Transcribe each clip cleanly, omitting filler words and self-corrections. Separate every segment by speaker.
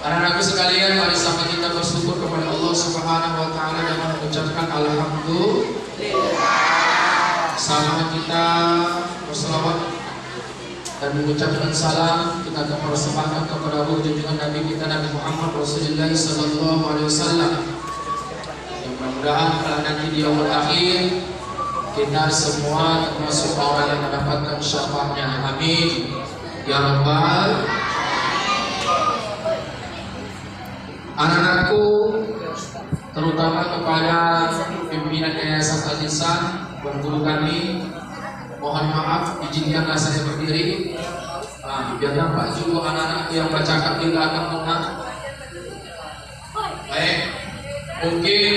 Speaker 1: Anak-anakku sekalian, mari sama kita bersyukur kepada Allah Subhanahu wa taala dengan mengucapkan alhamdulillah. Sama kita berselawat dan mengucapkan salam kita akan persembahkan kepada junjungan Nabi kita Nabi Muhammad Rasulullah sallallahu alaihi wasallam. Yang mudah-mudahan kalau nanti di yaumul akhir kita semua termasuk orang yang mendapatkan syafaatnya. Amin ya rabbal. Anak-anakku, terutama kepada pimpinan Yayasan Al-Ihsan dan guru kami, mohon maaf izinkanlah saya berdiri. Biar nampak juga anak-anakku yang baca di belakang menang. Baik, mungkin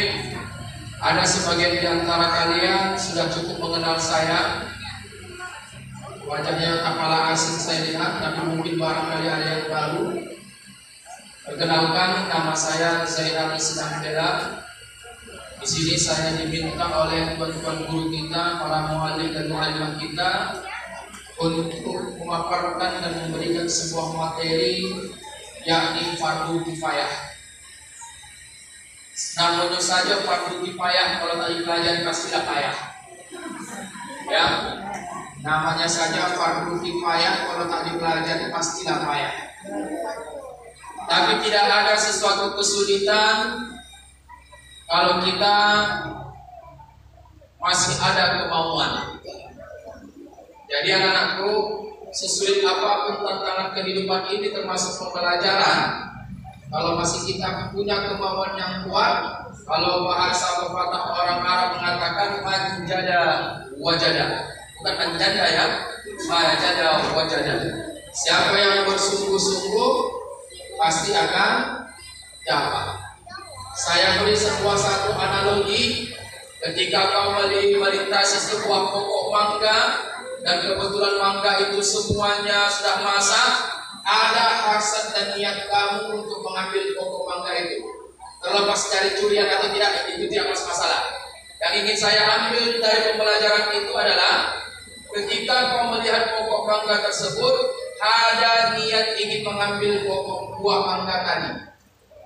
Speaker 1: ada sebagian di antara kalian sudah cukup mengenal saya. Wajahnya kepala asing saya lihat, tapi mungkin barangkali ada yang baru. Perkenalkan, nama saya Zainal Islam Bella. Di sini saya diminta oleh tuan-tuan guru kita, para muallim dan muallimah kita untuk memaparkan dan memberikan sebuah materi yakni fardu kifayah. Namanya saja fardu kifayah, kalau tak dipelajari pastilah payah. Ya, namanya saja fardu kifayah, kalau tak dipelajari pastilah payah. Tapi tidak ada sesuatu kesulitan kalau kita masih ada kemauan. Jadi anak-anakku, sesulit apapun tantangan kehidupan ini termasuk pembelajaran, kalau masih kita punya kemauan yang kuat, kalau bahasa pepatah orang Arab mengatakan manjada wajada, bukan manjada ya, manjada wajada. Siapa yang bersungguh-sungguh pasti akan dapat. Saya beri satu analogi. Ketika kau melintasi sebuah pokok mangga dan kebetulan mangga itu semuanya sudah masak, ada hasad dan niat kamu untuk mengambil pokok mangga itu. Terlepas dari curian atau tidak, itu tidak masalah. Yang ingin saya ambil dari pembelajaran itu adalah ketika kau melihat pokok mangga tersebut, ada niat ingin mengambil pokok buah mangga tadi,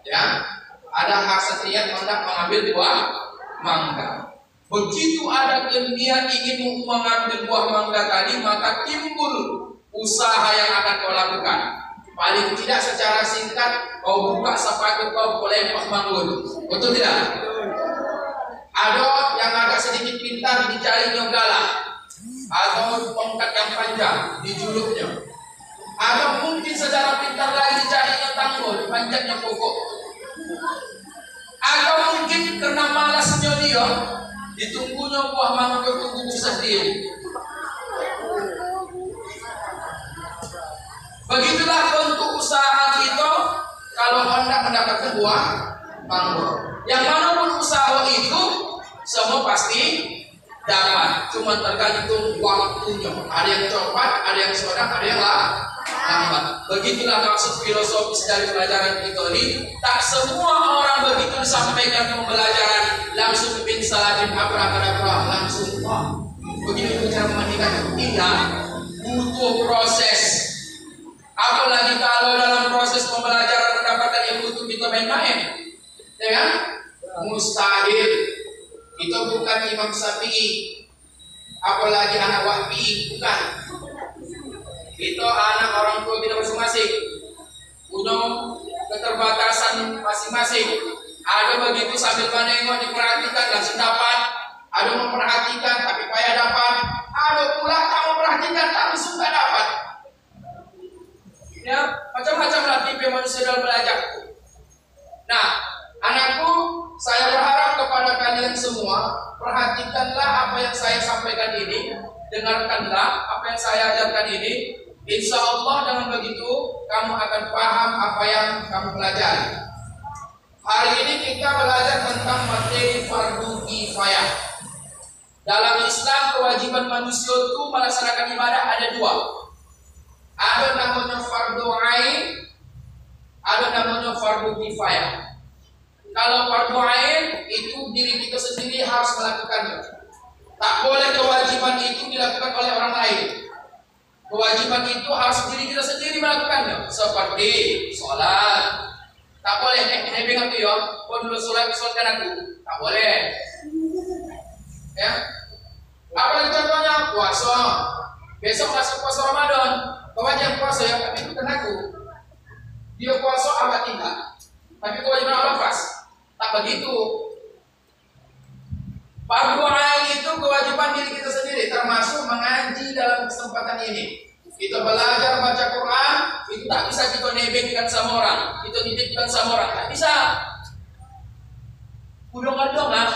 Speaker 1: ya, ada hasad niat hendak mengambil buah mangga. Begitu ada niat ingin mengambil buah mangga tadi, maka timbul usaha yang akan kau lakukan. Paling tidak secara singkat, kau buka sepatu kau lempar manggut, betul tidak? Ada yang agak sedikit pintar dicari nyogala, atau tongkat yang panjang di juluknya. Atau mungkin secara pintar lagi carinya tanggul, panjatnya pokok. Atau mungkin karena malasnya dia, ditunggunya buah mangga tunggu sendiri. Begitulah bentuk usaha kita kalau hendak mendapatkan buah mangga. Yang manapun usaha itu, semua pasti dapat. Cuma tergantung waktunya. Ada yang cepat, ada yang sedang, ada yang lambat. Begitulah maksud filosofis dari pelajaran kita ini. Tak semua orang begitu disampaikan pembelajaran langsung bin salatin abrakadabra langsung begitu cara memandikan. Tidak, butuh proses. Apalagi kalau dalam proses pembelajaran mendapatkan ilmu itu kita main-main, ya kan? Mustahil. Kita bukan Imam Syafi'i, apalagi anak Wahbi, bukan. Kita anak orang tua kita masing-masing, punya keterbatasan masing-masing. Ada begitu sambil menengok diperhatikan langsung dapat, ada memperhatikan tapi payah dapat, ada pula tak memperhatikan tapi suka dapat. Ya, macam-macamlah tipe manusia dalam belajar. Nah, anakku, saya berharap kepada kalian semua, perhatikanlah apa yang saya sampaikan ini, dengarkanlah apa yang saya ajarkan ini. Insya Allah dengan begitu kamu akan paham apa yang kamu pelajari. Hari ini kita belajar tentang materi fardu kifayah. Dalam Islam kewajiban manusia itu melaksanakan ibadah ada dua. Ada namanya fardu ain, ada namanya fardu kifayah. Kalau fardu ain itu diri kita sendiri harus melakukannya. Tak boleh kewajiban itu dilakukan oleh orang lain. Kewajiban itu harus diri kita sendiri melakukannya, seperti sholat, Tak boleh nebeng aku ya. Kau dulu solatkan aku. Tak boleh. Ya. Apalagi contohnya puasa. Besok masuk puasa Ramadan. Kau wajib puasa ya, tapi ikutkan aku. Dia puasa apa tidak? Tapi kau wajib lepas. Tak begitu. Fardu ain itu kewajiban diri kita sendiri, termasuk mengaji dalam kesempatan ini. Kita belajar baca Quran, itu tak bisa kita nebengkan sama orang, kita titipkan sama orang, tak bisa. Udang-udang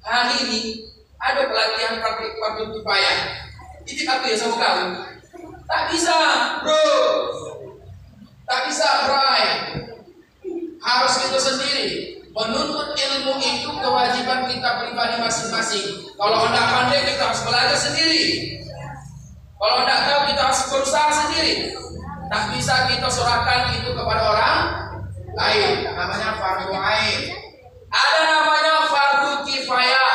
Speaker 1: hari ini ada pelatihan praktik fardu kifayah. Titip aku ya sama kau. Tak bisa, bro. Tak bisa, bray. Harus kita sendiri. Menuntut ilmu itu kewajiban kita pribadi masing-masing. Kalau anda pandai, kita harus belajar sendiri. Kalau anda tahu, kita harus berusaha sendiri. Tak bisa kita serahkan itu kepada orang lain. Namanya fardu ain. Ada namanya fardu kifayah.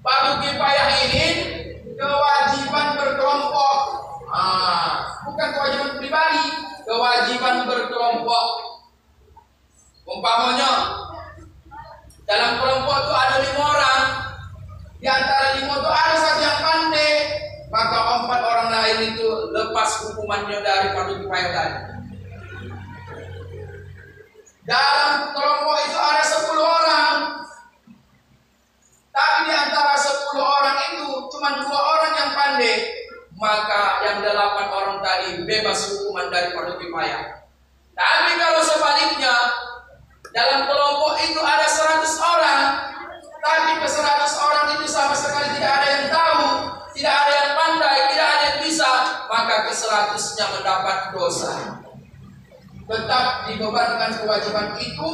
Speaker 1: Fardu kifayah ini kewajiban berkelompok. Bukan kewajiban pribadi, kewajiban berkelompok. Umpamanya dalam kelompok itu ada 5 orang. Di antara 5 itu ada 1 yang pandai, maka 4 orang lain itu lepas hukumannya dari fardu kifayah tadi. Dalam kelompok itu ada 10 orang, tapi di antara 10 orang itu cuma 2 orang yang pandai, maka yang 8 orang tadi bebas hukuman dari fardu kifayah. Tapi kalau sebaliknya, dalam kelompok itu ada 100 orang, tapi ke 100 orang itu sama sekali tidak ada yang tahu, tidak ada yang pandai, tidak ada yang bisa, maka ke 100-nya mendapat dosa. Tetap dibebankan kewajiban itu,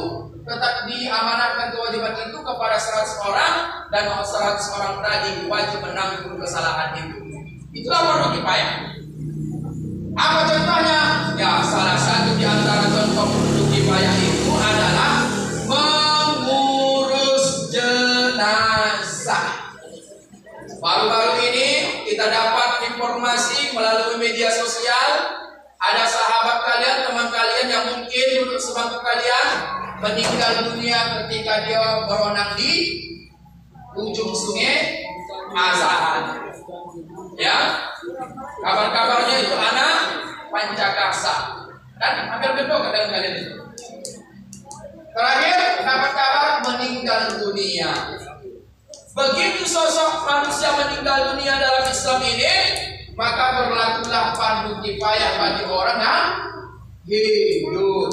Speaker 1: tetap diamanahkan kewajiban itu kepada 100 orang, dan 100 orang tadi wajib menanggung kesalahan itu. Itulah fardu kifayah. Apa contohnya? Ya, salah satu di antara contoh fardu kifayah itu adalah mengurus jenazah. Baru-baru ini kita dapat informasi melalui media sosial, ada sahabat kalian, teman kalian yang mungkin duduk sebangku kalian meninggal dunia ketika dia berenang di ujung sungai Asahan. Ya, kabar-kabarnya itu anak Pancakasa dan hampir kedua dengan kalian itu. Terakhir dapat kabar meninggal dunia. Begitu sosok manusia meninggal dunia dalam Islam ini, maka berlakulah fardu kifayah bagi orang yang hidup.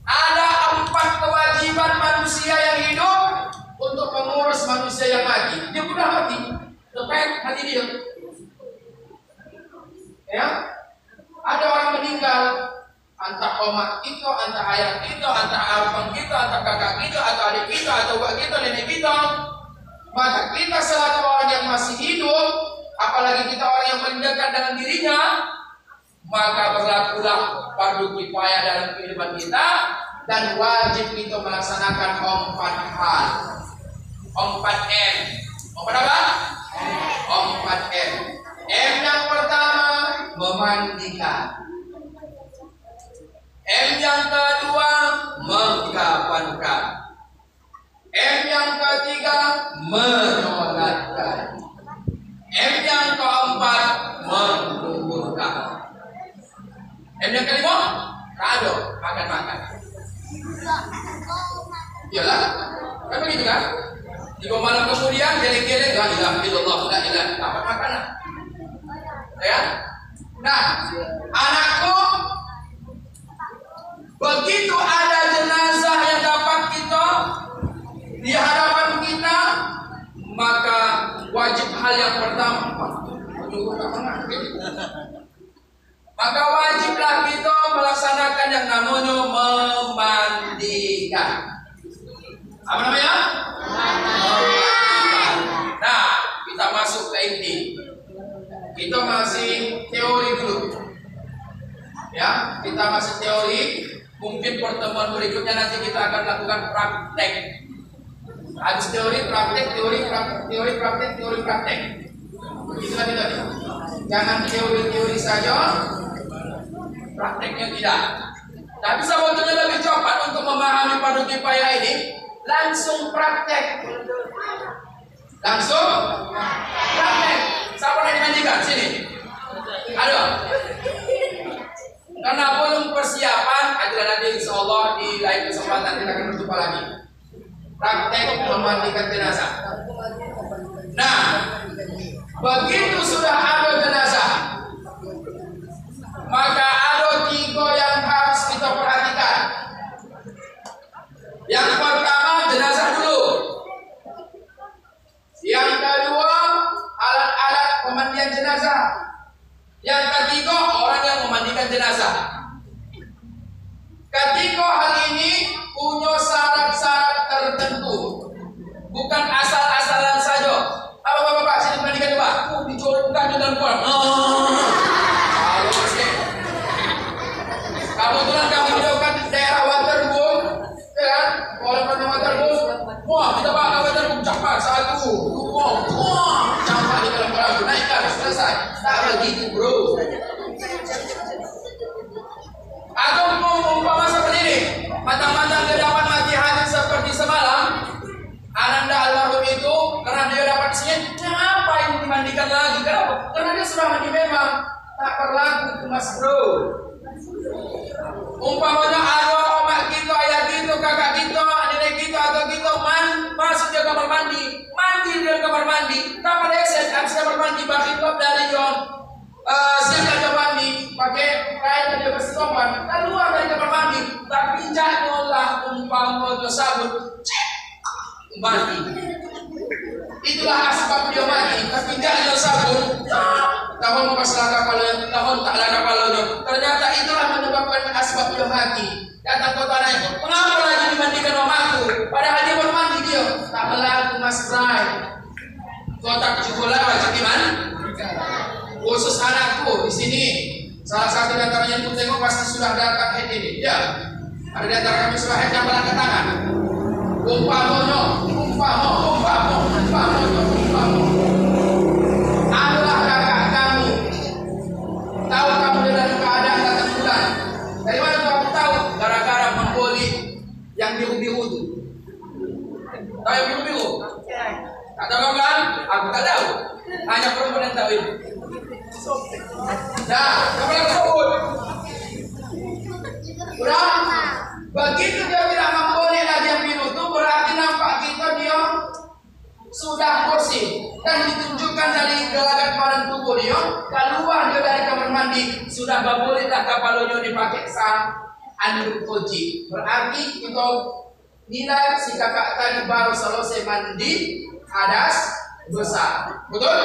Speaker 1: Ada 4 kewajiban manusia yang hidup untuk mengurus manusia yang mati. Dia sudah mati, lepas mati dia. Ya, ada orang meninggal, antara omak kita, antara ayah kita, antara abang kita, antara kakak kita, atau adik kita, atau buat kita, nenek kita. Maka kita selaku orang yang masih hidup, apalagi kita orang yang meninggalkan dengan dirinya, maka berlakulah fardu kifayah dalam kehidupan kita, dan wajib kita melaksanakan 4 hal. 4M. 4 apa? 4M. M yang pertama, memandikan. M yang kedua, mengkafankan. M yang ketiga, menyolatkan. M yang keempat, menguburkan. M yang kelima, kado, makan-makan. Iyalah, kan begitu kan? 3 malam kemudian geleng-geleng, la ilaha illallah, la ilaha, dapat makanan. Ya? Nah, anakku, begitu ada jenazah yang dapat kita di hadapan kita, maka wajib hal yang pertama, maka wajiblah kita melaksanakan yang namanya memandikan. Apa namanya? Memandikan. Nah, kita masuk ke inti. Kita masih teori dulu. Ya, kita masih teori. Mungkin pertemuan berikutnya nanti kita akan lakukan praktek. Habis teori, praktek, teori, praktek, teori, praktek, teori, praktek. Begitu tadi. Jangan teori-teori saja, prakteknya tidak. Tapi sebetulnya lebih cepat untuk memahami fardu kifayah ini, langsung praktek. Langsung praktek. Siapa yang dimandikan? Sini. Aduh. Karena belum persiapan, ajaran nanti insya Allah di lain kesempatan kita akan berjumpa lagi. Praktek memandikan jenazah. Nah, begitu sudah ada jenazah, maka ada 3 yang harus kita perhatikan. Yang pertama, jenazah dulu. Yang kedua, alat-alat pemandian jenazah. Yang ketiga, orang yang memandikan jenazah. Ketiga hal ini punya syarat-syarat tertentu, bukan asal-asalan saja. Bapak-bapak sini mandikan coba. Dicorongkan dalam kuat. Halo masih. Kebetulan kami hidupkan di daerah Waterboom, ya kan? Kalau pernah Waterboom, wah kita bakal Waterboom cepat 1, 2, campak di dalam perahu, naikkan selesai. Tak begitu bro. Atau umpama seperti ini, matang-matang dia dapat mati hati seperti semalam. Ananda almarhum itu karena dia dapat sini, kenapa yang dimandikan lagi? Kenapa? Karena dia sudah mandi memang. Tak berlaku itu mas bro. Umpamanya ada omak kita, ayah kita, kakak kita, nenek kita atau kita masuk ke kamar mandi, mandi di kamar mandi. Kamar esen, habis kamar mandi pakai klub dari John. Siapa kamar mandi pakai kain dia bersitopan, keluar dari kamar mandi, tapi janganlah umpamanya sabun. Mati. Itulah asbab dia mati. Tapi tidak ada sabun. Tahun pas laka kalau tahun tak laka kalau ternyata itulah menyebabkan asbab dia mati. Datang ke tanahnya. Mengapa lagi dimandikan mamaku? Padahal dia baru mandi dia. Tak berlaku mas Bray. Kotak cukup wajib gimana? Khusus anakku di sini. Salah satu di antaranya yang tengok pasti sudah datang head ini. Ya. Ada di antara kami sudah head yang berangkat tangan. Umpamanya adalah kakak kamu. Tahu kamu dalam keadaan datang bulan. Dari mana kamu tahu? Gara-gara memboli yang biru-biru itu. Tahu yang biru-biru? Tak tahu kan? Aku tak tahu. Hanya perempuan yang tahu itu. Nah, kamu yang sebut. Udah? Begitu dia tidak memboli lagi yang biru itu, berarti nampak kita dia sudah bersih dan ditunjukkan dari gelagat badan tubuh dia. Keluar dia dari kamar mandi sudah bolehlah kapalnya dipakai sang anduk koji. Berarti kita nilai si kakak tadi baru selesai mandi hadas besar. Betul?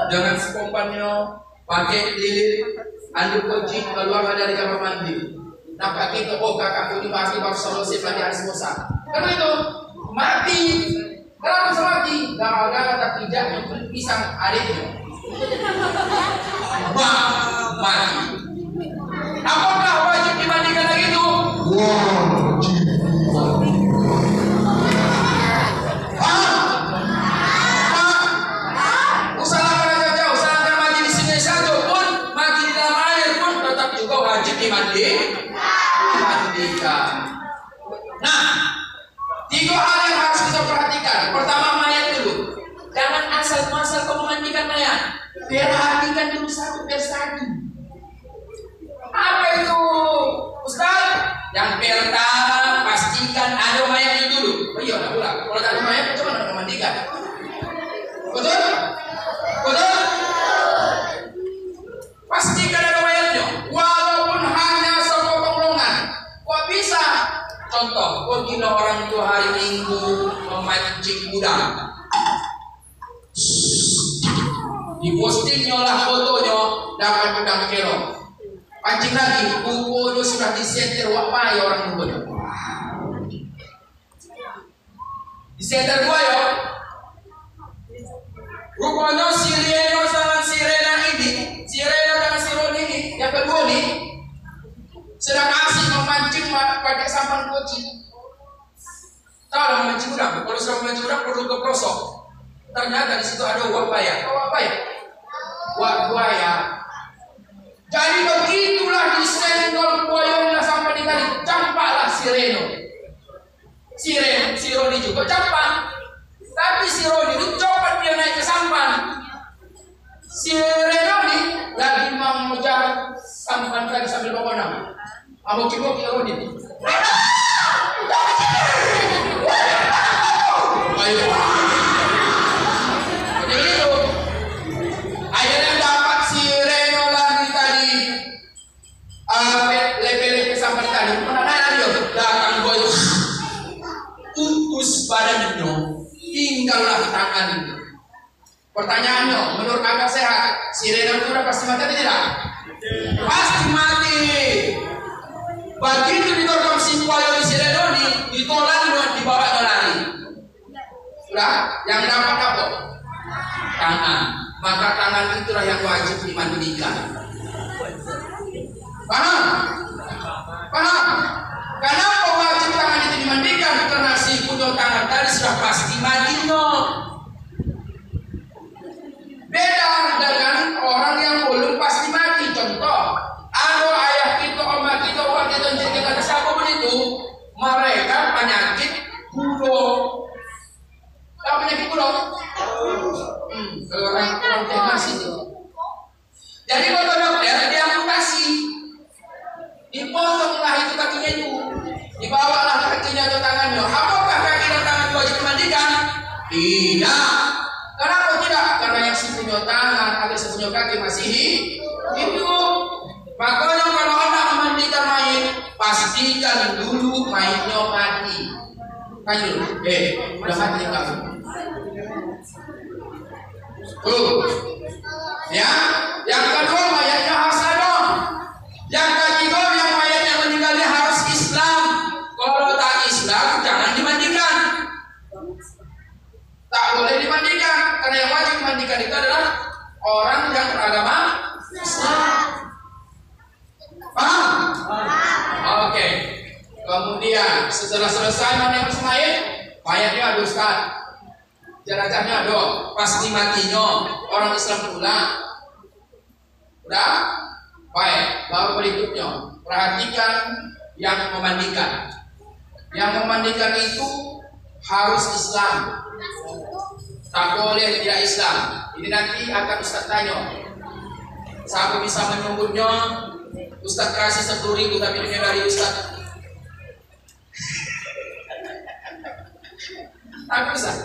Speaker 1: Jangan sekompannya pakai lilit anduk koji keluar dari kamar mandi. Nampak kita, oh kakakku ini pasti baru selesai mandi hadas besar. Karena itu mati. Kenapa bisa mati? Gara-gara tak tidak yang beli pisang adiknya. Mati. Apakah wajib dimandikan lagi itu? Usahakan aja jauh, usahakan mati di sini saja pun, mati di dalam air pun tetap juga wajib dimandikan. Nah, 3 hal yang harus kita perhatikan. Pertama, mayat dulu. Jangan asal-asal kau memandikan mayat. Perhatikan dulu satu persatu. Apa itu, Ustaz? Yang pertama, pastikan ada mayatnya dulu. Oh iya, tak pula. Kalau tak ada mayat, macam mana memandikan? Betul? Betul? Pastikan ada mayatnya. Walaupun hanya sepotong lengan. Kok bisa? Contoh, pergilah orang itu hari Minggu memancing udang. Dipostingnya lah fotonya dapat udang kilo. Pancing lagi, bukunya sudah disetir wapai orang itu. Disetir gua ya. Rupanya si Reno sama si Rena ini, si Rena dan si Roni ini, yang kedua nih, sedang asik memancing pakai sampan kucing. Tahu memancing udang? Kalau sudah memancing udang perlu ke pelosok. Ternyata di situ ada uap buaya. Tahu apa ya? Uap buaya. Jadi begitulah disenggol buaya sampai di tadi campaklah si Reno. Si Roni juga campak. Tapi si Roni itu coba dia naik ke sampan. Si Reno ini lagi mau mengejar sampan tadi sambil bawa nama. Amo kibo ki Roni. Ayo. Begitu. Akhirnya dapat si Reno lagi tadi. Lele sampan tadi. Mana dia? Datang boy. Utus badannya, tinggallah tangan itu. Pertanyaannya, menurut akal sehat, si Reno itu udah pasti mati atau tidak? Pasti mati. Begitu ditorkam si Kuayo di si Reno ini, ditolak dibawa ke lari. Sudah, yang dapat apa? Tangan. Maka tangan itulah yang wajib dimandikan. Paham? Paham? Kenapa wajib tangan itu dimandikan? Karena si punya tangan tadi sudah pasti matinya. Beda dengan orang yang belum pasti mati. Contoh, ada ayah kita, oma kita, orang kita, kita siapapun itu, mereka penyakit kudo. Tahu penyakit kudo? Orang temas itu. Jadi kalau dokter dia amputasi, dipotonglah itu kakinya itu, dibawalah kakinya atau tangannya. Apakah kaki dan tangan itu wajib dimandikan? Tidak. Kenapa tidak? Karena yang punya tangan atau punya kaki masih hidup. Makanya kalau anak memandikan mayit, pastikan dulu mayitnya mati. Kayu, udah mati kamu. Ya, yang kedua mayatnya harus ada. Yang ketiga yang mayat yang meninggalnya harus Islam. Kalau tak Islam jangan dimandikan. Tak boleh dimandikan. Karena yang wajib dimandikan itu adalah orang yang beragama Islam. Paham? Oke. Kemudian setelah selesai mandi mayat, mayatnya ada Ustaz. Jenazahnya ada, pasti matinya orang Islam pula. Udah? Baik, baru berikutnya perhatikan yang memandikan. Yang memandikan itu harus Islam. Tak boleh tidak Islam. Ini nanti akan Ustaz tanya. Siapa bisa menyebutnya? Ustaz kasih 10.000 tapi ini dari Ustaz. Tapi Ustaz.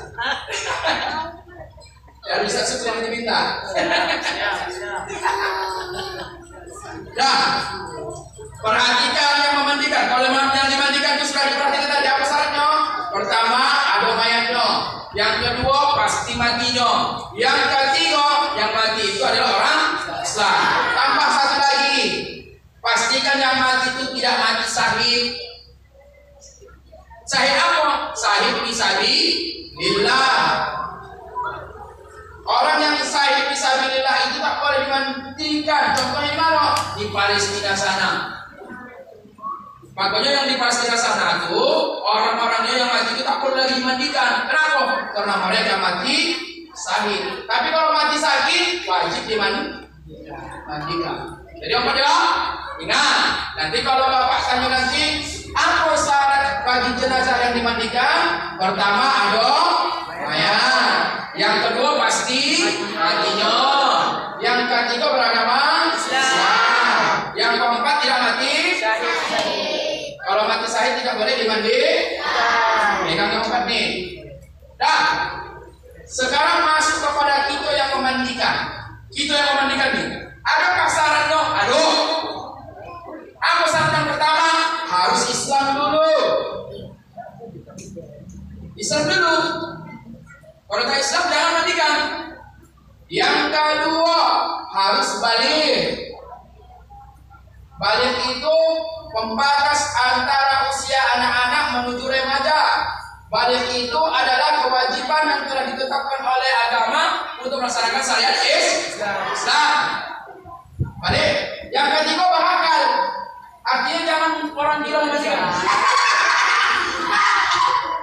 Speaker 1: Dari Ustaz sebelum diminta. Nah, perhatikan yang memandikan. Kalau yang dimandikan itu sudah diperhatikan tadi apa syaratnya? Pertama, ada mayatnya. Yang kedua, pasti matinya. Yang ketiga, yang mati itu adalah orang Islam. Tambah satu lagi, pastikan yang mati itu tidak mati syahid. Syahid apa? Syahid fisabilillah. Orang yang syahid fisabilillah itu tak boleh dimandikan. Contohnya di mana? Di Palestina sana. Makanya yang di Palestina sana itu orang-orangnya yang mati itu tak boleh lagi dimandikan. Kenapa? Karena mereka mati syahid. Tapi kalau mati syahid wajib dimandikan. Jadi apa dia? Ingat, nanti kalau bapak tanya nanti apa syarat bagi jenazah yang dimandikan? Pertama ada mayat. Yang kedua pasti matinya. Yang ketiga beragama Islam. Yang keempat tidak mati syahid. Kalau mati syahid tidak boleh dimandikan. Ini yang keempat nih. Dah. Sekarang masuk kepada kita yang memandikan. Kita yang memandikan nih. Adakah syaratnya? Ada. Apa syarat yang pertama? Harus Islam dulu. Islam dulu. Kalau tak Islam jangan mandikan. Yang kedua harus balik. Balik itu pembatas antara usia anak-anak menuju remaja. Balik itu adalah kewajiban yang telah ditetapkan oleh agama untuk melaksanakan syariat Islam. Balik. Yang ketiga berakal. Artinya jangan orang gila memandikan.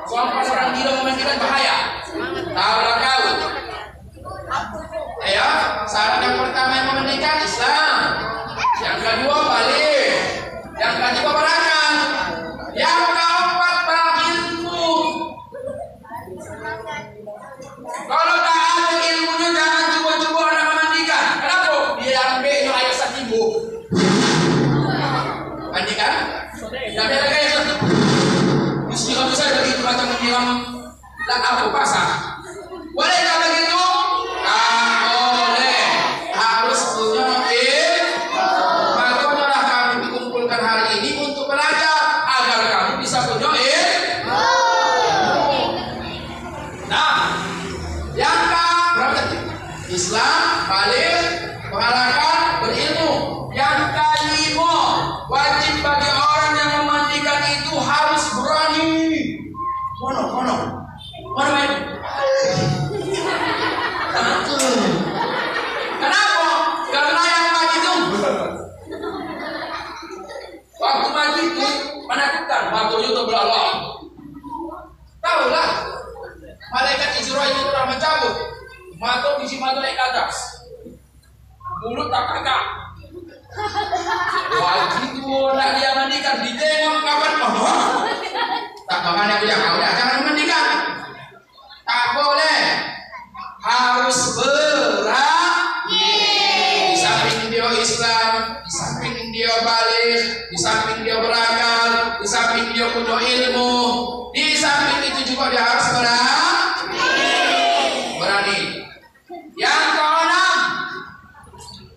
Speaker 1: Soalnya orang gila memandikan bahaya. Tahulah kau. Ya, syarat yang pertama yang memandikan Islam. Yang kedua balik. Yang ketiga berakal. dan aku pasang. Boleh nggak begitu? Nggak boleh. Harus punya ilmu. Makanya kami dikumpulkan hari ini untuk belajar agar kami bisa punya ilmu. Nah, yang berapa tadi? Islam, balik, menghalalkan, berilmu. Yang kelima, wajib bagi orang yang memandikan itu harus berani. Mana main? Kenapa? Karena yang maju itu waktu maju itu menakutkan. Waktunya untuk berlalu. Tahulah, malaikat Israel itu telah mencabut mata biji mata naik ke atas, mulut tak kakak. Begitu nak dia mandikan, ditengok kapan? Tak makanya dia udah jangan mandikan. Tak boleh. Harus berani. Di samping dia Islam, di samping dia balik, di samping dia berakal, di samping dia punya ilmu, di samping itu juga dia harus berani.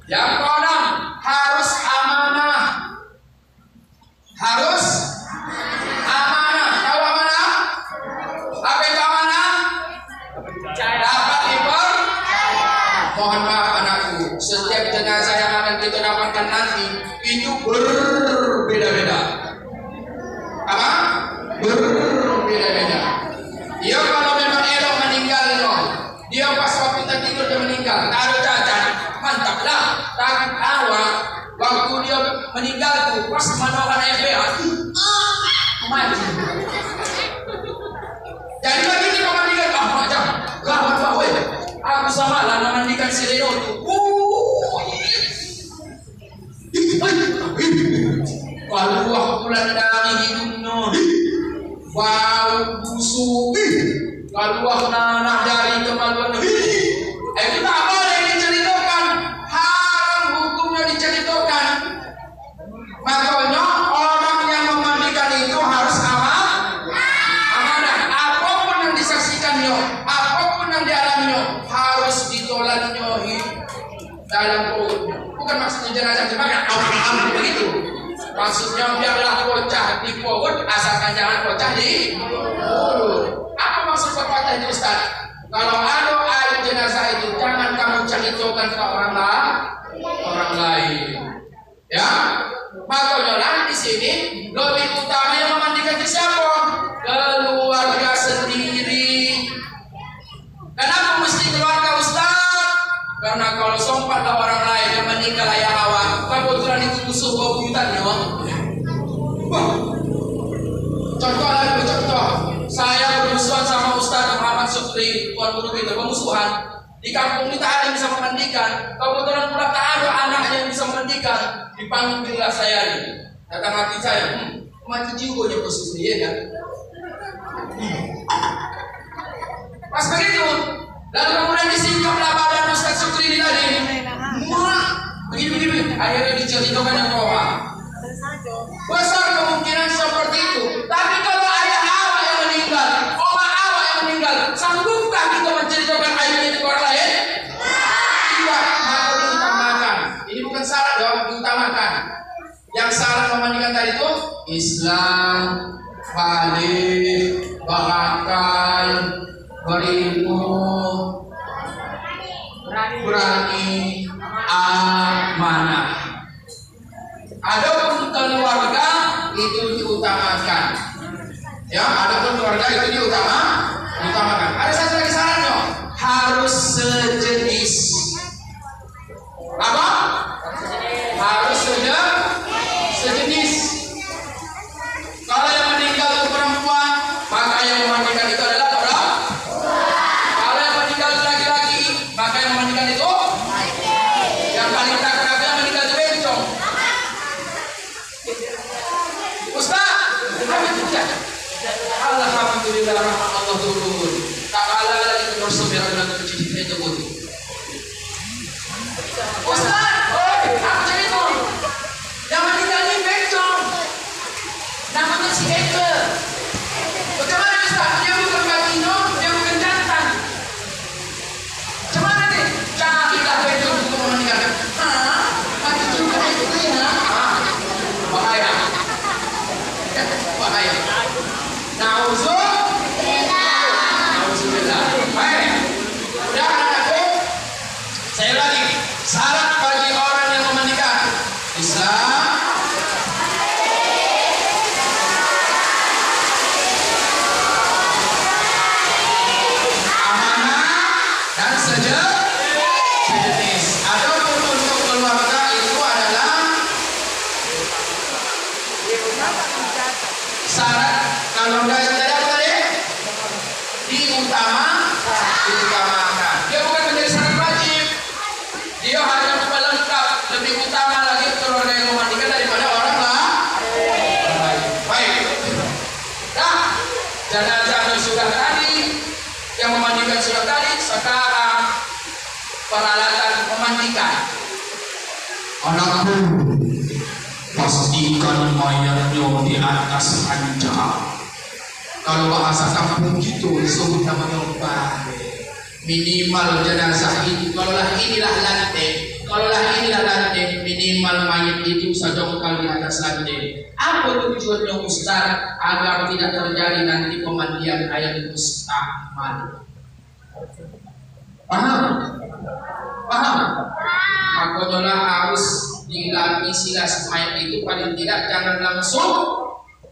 Speaker 1: Yang keenam harus amanah. Harus amanah. Tahu amanah? Apa itu amanah? Dapat dipercaya. Mohon maaf anakku, setiap jenazah yang akan kita dapatkan nanti itu berbeda-beda. Apa? Berbeda-beda. Dia kalau memang elok meninggalnya, dia pas waktu kita tidur dia meninggal, tak ada cacat, mantap lah. Tapi awal waktu dia meninggal tuh pas manokan FBA mati. Jadi bagi dia memandikan macam gawat bawe. Aku sama lah memandikan si Leo tuh. Kalau bulan dari hidungnya bau busuk. Kalau nanah dari kemaluan. Itu tak boleh diceritakan. Haram hukumnya diceritakan. Makanya orang yang memandikan itu harus amanah. Apapun yang disaksikannya, apapun yang dialaminya harus ditolaknya dalam perutnya. Bukan maksudnya jenazah dimakan, begitu. Maksudnya biarlah bocah di perut, asalkan jangan bocah di mulut. Apa maksud pepatah itu Ustaz? Kalau ada air jenazah itu jangan kamu ceritakan ke orang lain. Ya, makanya di sini lebih utama yang memandikan siapa? Keluarga sendiri. Kenapa mesti keluarga Ustaz? Karena kalau sompatlah orang lain yang meninggal ayah awak, kebetulan itu musuh bebuyutannya. Contoh, saya bermusuhan sama Ustaz Muhammad Sukri, tuan guru kita, bermusuhan. Di kampung kita ada yang bisa memandikan, kebetulan pula tak ada anaknya yang bisa memandikan. Dipanggillah saya ini, datang hati saya, mati jiwa ya khusus dia kan. Pas begitu, lalu kemudian disingkaplah badan Ustaz Sukri ini tadi. Begini, akhirnya diceritakan yang bawah. Besar kemungkinan seperti itu. Tapi kalau ayah awak yang meninggal, oma awak yang meninggal, sanggupkah kita menceritakan aibnya di orang lain? Tidak, maka diutamakan. Ini bukan syarat dong, diutamakan. Yang syarat memandikan tadi itu Islam, balik, berakal, berilmu, berani, amanah. Adapun keluarga itu diutamakan. Ya, adapun keluarga itu diutamakan. Ada satu lagi syaratnya, harus sejenis. Apa? Harus sejenis. Kalau yang meninggal itu perempuan, maka yang memandikan itu adalah perempuan. Kalau yang meninggal itu laki-laki, maka yang memandikan itu yang paling tak yang meninggal itu bencong. Ustaz, alhamdulillah rahmat Allah turun. Tak kalah lagi terus biar kecil itu pun. Ustaz, aku cerita. Yang meninggal ini bencong. Namanya si Eke. Bagaimana Ustaz? Dia bukan Gatino, dia Nauzubillah. Baik. Udah anakku. Saya lagi. Syarat bagi orang yang memandikan. Islam, amanah, dan sejenis. Adapun untuk keluarga itu adalah syarat. Kalau enggak itu tadi apa tadi? Diutamakan. Dia bukan menjadi syarat wajib. Dia hanya pelengkap. Lebih utama lagi keluarga yang memandikan daripada orang lain. Baik. Nah, jenazah sudah tadi, yang memandikan sudah tadi. Sekarang peralatan memandikan. Anakku, pastikan mayatnya di atas ranjang. Kalau bahasa kampung gitu disebut namanya minimal jenazah itu. Kalaulah inilah lantai, minimal mayat itu sejongkal di atas lantai. Apa tujuannya Ustaz? Agar tidak terjadi nanti pemandian ayat mustahmal. Paham? Makanya harus dilapisi mayat itu, paling tidak jangan langsung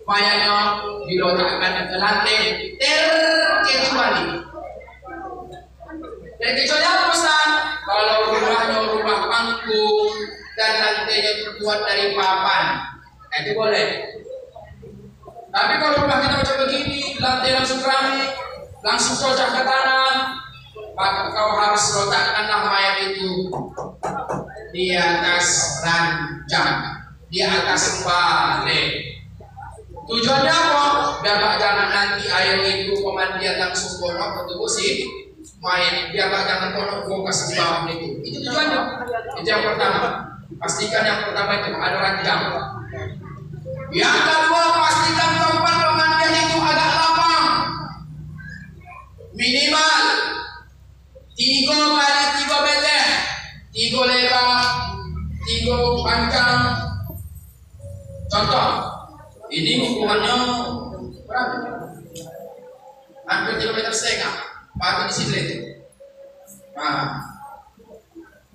Speaker 1: mayatnya diletakkan ke lantai terkecuali apa Ustaz? Kalau rumahnya rumah panggung dan lantainya terbuat dari papan, itu boleh. Tapi kalau rumah kita macam begini, lantai langsung keramik, langsung cocok ke tanah, maka kau harus letakkanlah mayat itu di atas ranjang, di atas balik. Tujuannya apa? Biar jangan nanti air itu pemandian langsung pondok untuk sih mayat, biar jangan pondok bongkas di bawah itu. Itu tujuannya. Itu yang pertama. Pastikan yang pertama itu ada ranjang. Yang kedua, pastikan tempat pemandian itu agak lapang. Minimal 3 x 3 meter, 3 lebar, 3 panjang. Contoh, ini ukurannya berapa? Hampir 3,5 meter. Pakai di sini itu. Nah,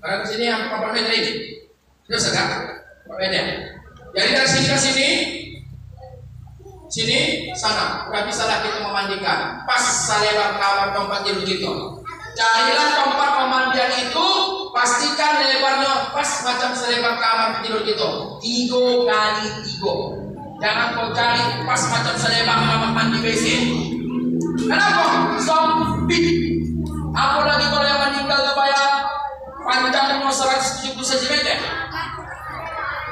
Speaker 1: barang sini yang 4 meter ini. Sudah segak? 4 meter. Jadi dari sini ke sini, sana. Udah bisa lah kita memandikan. Pas selebar kamar tempat tidur gitu. Carilah tempat pemandian itu, pastikan lebarnya pas macam selebar kamar tidur gitu. 3 x 3. Jangan kau cari pas macam selebar kamar mandi WC. Kenapa? Sempit. Apalagi kalau yang meninggal itu banyak, panjangnya 170 cm.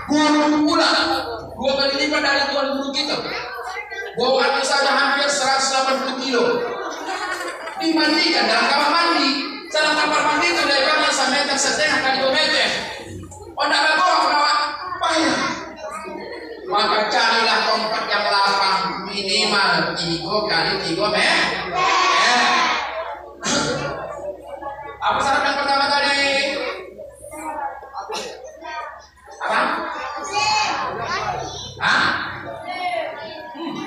Speaker 1: Bulan 2 kali lipat dari tuan guru kita. Bobotnya saja hampir 180 kilo. Dimandikan dalam kamar mandi. Dalam kamar mandi itu lebarnya 1,5 meter kali 2 meter. Oh, tidak bawa payah. Maka carilah tempat yang lapang, minimal 3 x 3 meter. Apa syarat yang pertama tadi? Apa?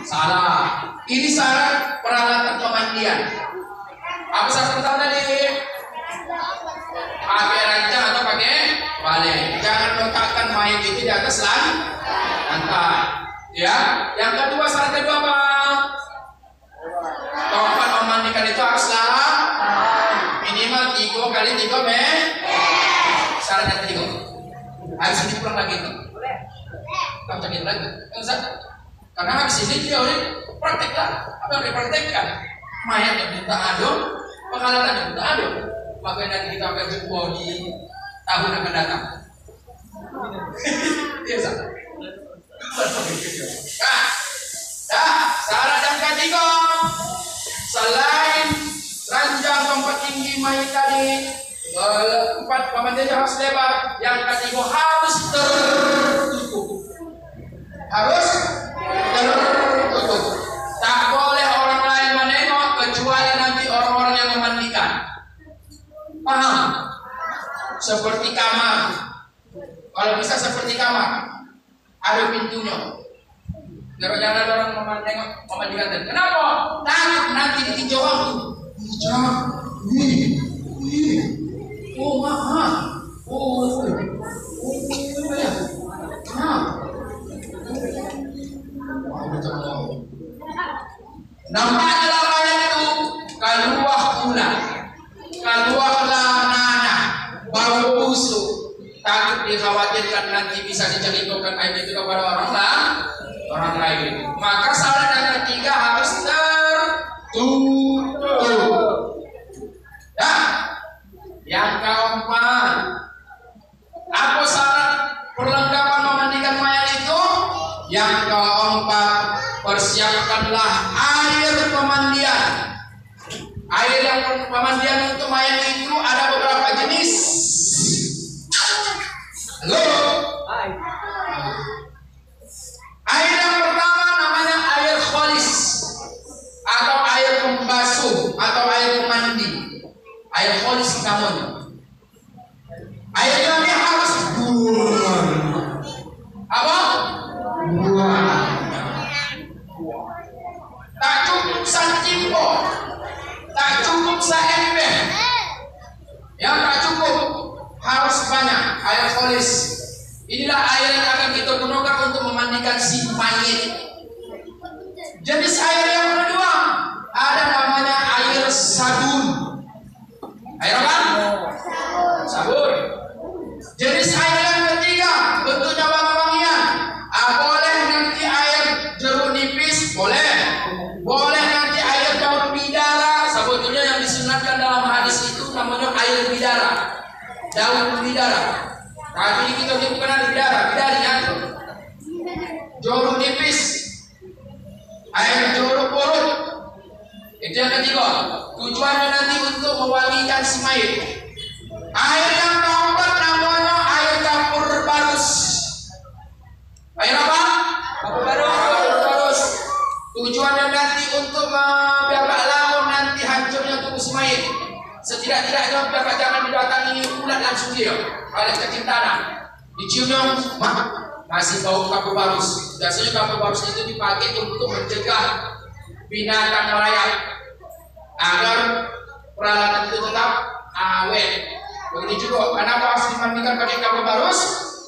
Speaker 1: Salah. Ini syarat peralatan pemandian. Apa syarat pertama tadi? Pakai ranjang atau pakai balik. Jangan letakkan mayat itu di atas lantai. Ya. Yang kedua, syarat kedua apa? Tempat memandikan itu haruslah minimal 3 x 3 meter. Syarat yang ketiga. Habis ini pulang lagi tuh. Kamu cari lagi. Karena habis ini dia udah praktekkan. Apa yang dipraktekkan? Mayat yang minta adon, pengalaman yang minta adon. Maka nanti kita akan jumpa di tahun yang akan datang. Biasa. Syarat yang ketiga, selain ranjang tempat tinggi mayat tadi, tempat pemandian harus lebar. Yang ketiga harus tertutup. Tak boleh orang lain menengok kecuali nanti orang-orang yang memandikan. Paham? Seperti kamar. Kalau bisa seperti kamar, ada pintunya. Jangan orang memandang memandikan. Kenapa? Takut nanti ditinjau aku. Oh mahal. Oh ya. Nampaknya lamanya itu keluar pula, keluarlah nana, bau busuk, takut dikhawatirkan nanti bisa diceritakan aib itu kepada orang lain. Maka syarat yang ketiga harus tertutup. Ya, yang keempat, apa syarat perlengkapan memandikan mayat itu? Yang keempat, persiapkanlah air pemandian. Air yang pemandian untuk mayat itu ada beberapa jenis. Halo. Air yang pertama namanya air kholis atau air pembasuh atau air pemandi. Air kholis namanya. Airnya dia harus buang. Apa? Buang. Tak cukup sancimpo, tak cukup saember, yang tak cukup, harus banyak air kholis. Inilah air yang akan kita gunakan untuk memandikan si mayit. Jenis air yang kedua ada namanya air sabun. Air apa? Sabun. Jenis air yang ketiga bentuknya wangi-wangian. Boleh nanti air jeruk nipis, boleh nanti air daun bidara. Sebetulnya yang disunatkan dalam hadis itu namanya air bidara, daun bidara. Tapi kita bukan ada bidara, bidarinya jeruk nipis, air jeruk purut. Itu yang ketiga. Tujuannya nanti untuk mewangikan si mayit. Air yang keempat namanya air campur barus. Air apa? Campur barus. Tujuannya nanti untuk biar tak lama nanti hancurnya tubuh si mayit. Setidak-tidaknya biar jangan didatangi ulat langsung dia. Oleh kecintaan, diciumnya masih bau campur barus. Biasanya campur barus itu dipakai untuk mencegah binatang merayap agar peralatan itu tetap awet. Begitu juga kenapa harus dimandikan pakai campur barus?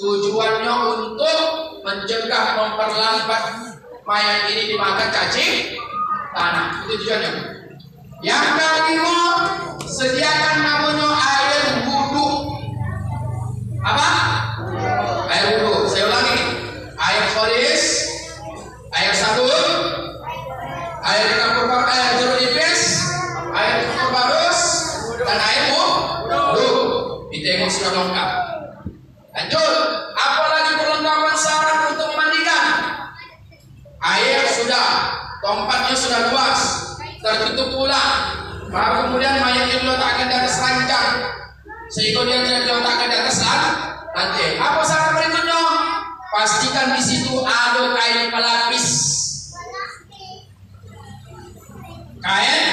Speaker 1: Tujuannya untuk mencegah, memperlambat mayat ini dimakan cacing tanah. Itu tujuannya. Yang kelima, sediakan namanya air wudhu. Apa? Air wudhu. Saya ulangi. Air kholis, air sabun, air campur air jeruk nipis, air campur barus, dan air wudhu. Itu yang sudah lengkap. Lanjut. Apalagi perlengkapan syarat untuk memandikan? Air sudah, tempatnya sudah luas, tertutup pula. Baru kemudian mayat itu letakkan di atas ranjang, sehingga dia tidak diletakkan di atas lantai. Apa syarat berikutnya? Pastikan di situ ada kain pelapis. Kain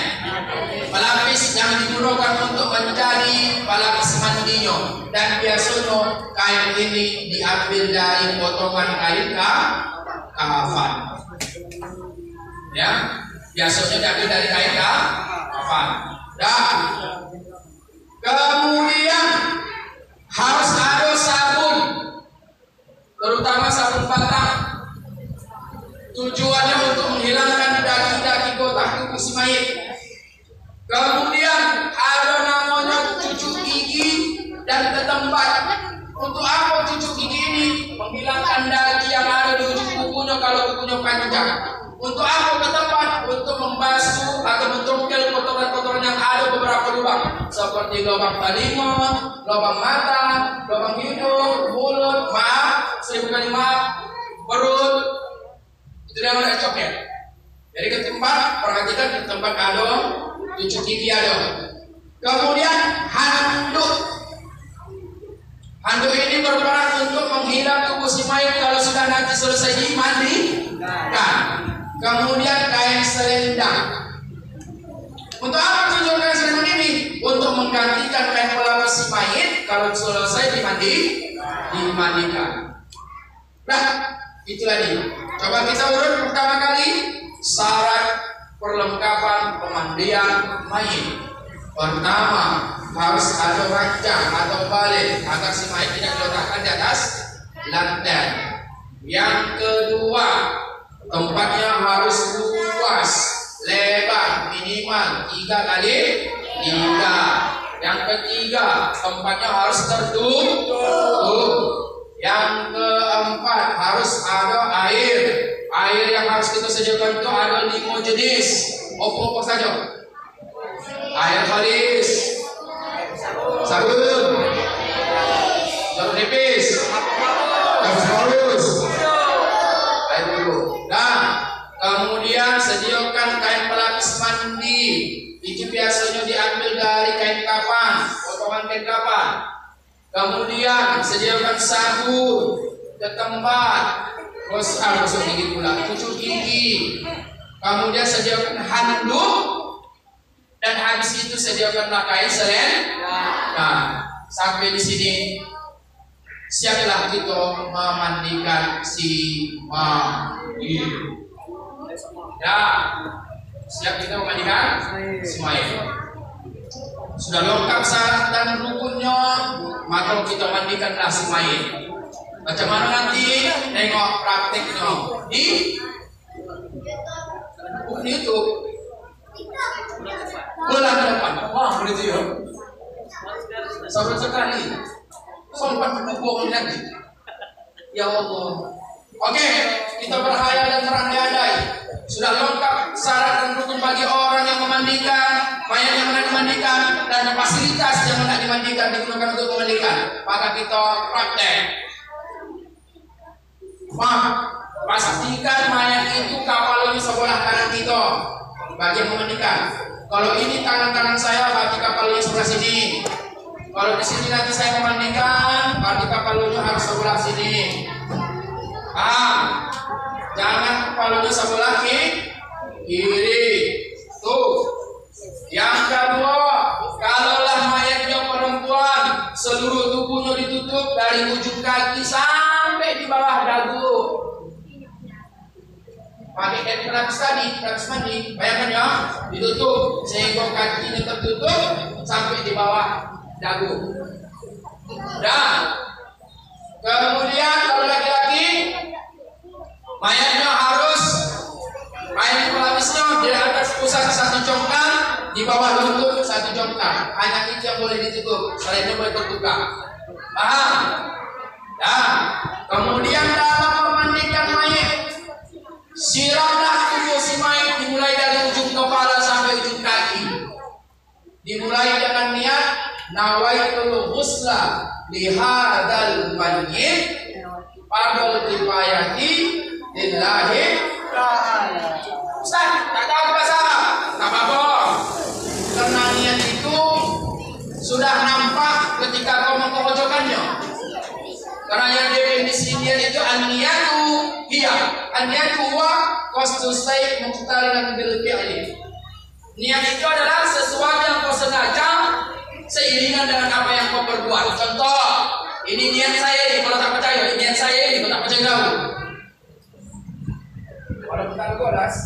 Speaker 1: pelapis yang digunakan untuk menjadi pelapis mandinya. Dan biasanya kain ini diambil dari potongan kain kafan. Ya, biasanya diambil dari kain kafan. Dan kemudian harus ada sabun, terutama sabun batang. Tujuannya untuk menghilangkan daging-daging kotak tubuh si mayit. Kemudian ada namanya cucuk gigi dan ketempat. Untuk apa cucuk gigi ini? Menghilangkan daging yang ada di ujung kukunya kalau kukunya panjang. Untuk apa ketempat? Untuk membasuh atau mencongkel kotoran-kotoran yang ada beberapa lubang, seperti lubang telinga, lubang mata, lubang hidung, mulut, perut. Itu yang ada congkel. Jadi ke tempat, perhatikan di tempat ada cucuk gigi ada. Kemudian handuk. Handuk ini berperan untuk menghilang tubuh si mayat kalau sudah nanti selesai dimandikan. Kemudian kain selendang. Untuk apa tujuan kain selendang ini? Untuk menggantikan kain pelapis si mayit kalau selesai dimandikan. Nah, itu tadi. Coba kita urut pertama kali syarat perlengkapan pemandian mayit. Pertama, harus ada ranjang atau balik agar si mayit tidak diletakkan di atas lantai. Yang kedua, tempatnya harus luas, lebar minimal 3 kali 3. Yang ketiga, tempatnya harus tertutup. Yang keempat, harus ada air. Air yang harus kita sediakan itu ada 5 jenis. Apa saja? Air halis, sabun, sabun nipis, sabun halus, air dulu. Nah, kemudian sediakan kain pelapis mandi. Itu biasanya diambil dari kain kapan, potongan kain kapan. Kemudian sediakan sabun, ketempat, gosok gigi pula, cuci gigi. Kemudian sediakan handuk, dan habis itu sediakanlah kain seren. Nah, sampai di sini siaplah kita memandikan si mayit. Ya, siap kita memandikan si mayit. Sudah lengkap syarat dan rukunnya, maka kita mandikanlah si mayit. Macam mana nanti? Tengok prakteknya di buku itu. Bulan depan, wah begitu ya. Sabar sekali. Sempat berhubung lagi. Ya Allah. Oke, kita berhayal dan berandai-andai. Sudah lengkap syarat dan rukun bagi orang yang memandikan, mayat yang hendak dimandikan, dan fasilitas yang hendak dimandikan digunakan untuk memandikan. Maka kita praktek. Pastikan mayat itu kapalnya sebelah kanan kita bagi yang memandikan. Kalau ini tangan kanan saya, berarti kapalnya sebelah sini. Kalau di sini nanti saya memandikan, berarti kapalnya harus sebelah sini. Jangan kapalnya sebelah kiri. Tuh. Yang kedua, kalaulah mayatnya perempuan, seluruh tubuhnya ditutup dari ujung kaki sampai di bawah dagu. Pakai kain pelapis tadi, pelapis mandi, bayangkan ya, ditutup sehingga kakinya tertutup sampai di bawah dagu. Dan kemudian kalau laki-laki, mayatnya harus kain pelapisnya di atas pusat 1 jongkang, di bawah lutut 1 jongkang. Hanya itu yang boleh ditutup, selainnya boleh terbuka. Paham? Dan kemudian dalam memandikan mayat, siramlah tubuh si mayat dimulai dari ujung kepala sampai ujung kaki. Dimulai dengan niat nawaitul ghusla li hadzal mayyit fardhu kifayati lillahi ta'ala. Ustaz, tak tahu bahasa Arab? Tak apa-apa. Karena niat itu sudah nampak ketika kau mengkocokannya. Karena yang definisi niat itu an-niyatu hiya an-niyatu wa qasdu syai' muqtarinan bil fi'li. Niat itu adalah sesuatu yang kau sengaja seiringan dengan apa yang kau perbuat. Contoh, ini niat saya ini, kalau tak percaya, ini niat saya ini, kalau tak percaya kau. Kalau kita godas,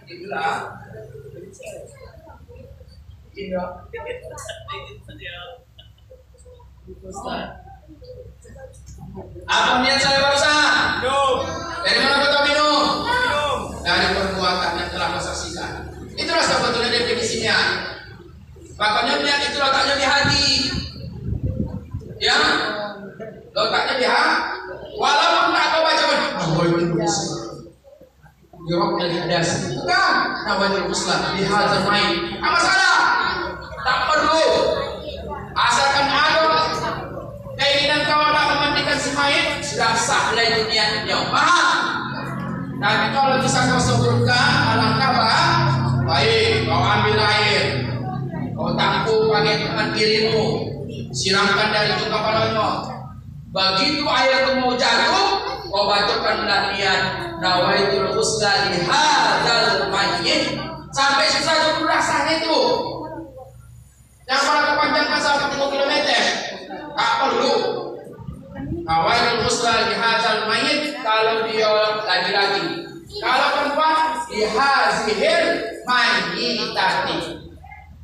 Speaker 1: itulah. Ini apa niat saya barusan? Dari mana kau tahu minum? Dari perbuatan yang telah kau saksikan. Itulah sebetulnya definisinya. Makanya niat itu letaknya di hati. Ya, letaknya di hati. Walaupun tak kau baca jawab dari hadas. Bukan nawaitul ghusla di hadzal mayyit. Apa masalah? Tak perlu. Asalkan ada keinginan kau nak memandikan si mayit, sudah sah lah itu niatnya. Paham? Tapi kalau bisa kau sebutkan alangkah baik. Kau ambil air, kau tampung pakai tangan kirimu, siramkan dari ujung kepalanya. Begitu air itu mau jatuh, kau bacakan niat nawaitul ghusla li hadzal mayyit sampai susah dulu rasanya itu. Jangan pernah kepanjangkan sampai 10 km. Tak perlu. Nawaitul ghusla li hadzal mayyit kalau dia laki-laki. Kalau perempuan dihazihil mayitati.